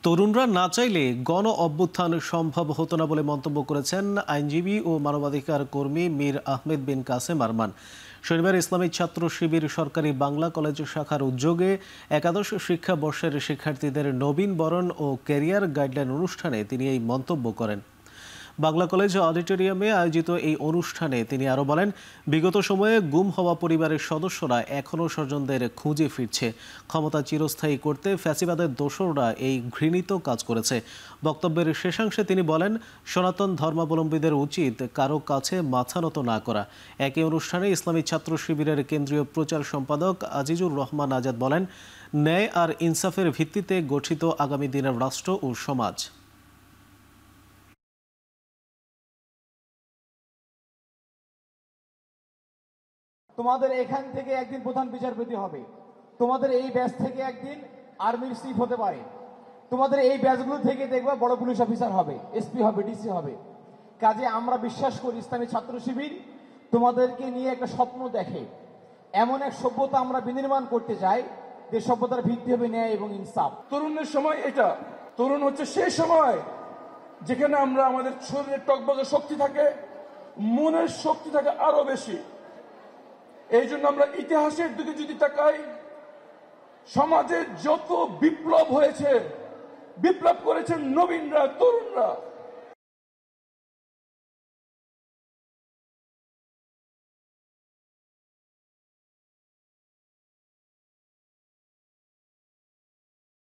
তরুণরা না চাইলে গণ অভ্যুত্থান সম্ভব হতো না বলে মন্তব্য করেছেন আইনজীবী ও মানবাধিকার কর্মী মীর আহমেদ বিন কাসেম আরমান। শনিবার ইসলামী ছাত্র শিবির সরকারি বাংলা কলেজ শাখার উদ্যোগে একাদশ শিক্ষাবর্ষের শিক্ষার্থীদের নবীন বরণ ও ক্যারিয়ার গাইডলাইন অনুষ্ঠানে তিনি এই মন্তব্য করেন। বাংলা কলেজ অডিটোরিয়ামে আয়োজিত এই অনুষ্ঠানে তিনি আরও বলেন, বিগত সময়ে গুম হওয়া পরিবারের সদস্যরা এখনও স্বজনদের খুঁজে ফিরছে। ক্ষমতা চিরস্থায়ী করতে ফ্যাসিবাদের দোসররা এই ঘৃণিত কাজ করেছে। বক্তব্যের শেষাংশে তিনি বলেন, সনাতন ধর্মাবলম্বীদের উচিত কারো কাছে মাথা নত না করা। একই অনুষ্ঠানে ইসলামী ছাত্র শিবিরের কেন্দ্রীয় প্রচার সম্পাদক আজিজুর রহমান আজাদ বলেন, ন্যায় আর ইনসাফের ভিত্তিতে গঠিত আগামী দিনের রাষ্ট্র ও সমাজ। তোমাদের এখান থেকে একদিন প্রধান বিচারপতি হবে, তোমাদের এই ব্যাচ থেকে একদিন আর্মির চিফ হতে পারে, তোমাদের এই ব্যাচগুলো থেকে দেখবা বড় পুলিশ অফিসার হবে, এসপি হবে, ডিসি হবে। কাজে আমরা বিশ্বাস করি ইসলামী ছাত্র শিবির তোমাদেরকে নিয়ে একটা স্বপ্ন দেখে, এমন এক সভ্যতা আমরা বিনির্মাণ করতে চাই যে সভ্যতার ভিত্তি হবে ন্যায় এবং ইনসাফ। তরুণের সময় এটা, তরুণ হচ্ছে সেই সময় যেখানে আমরা আমাদের শরীরের টকবগে শক্তি থাকে, মনের শক্তি থাকে আরো বেশি। এই জন্য আমরা ইতিহাসের দিকে যদি তাকাই, সমাজে যত বিপ্লব হয়েছে, বিপ্লব করেছেন নবীনরা, তরুণরা।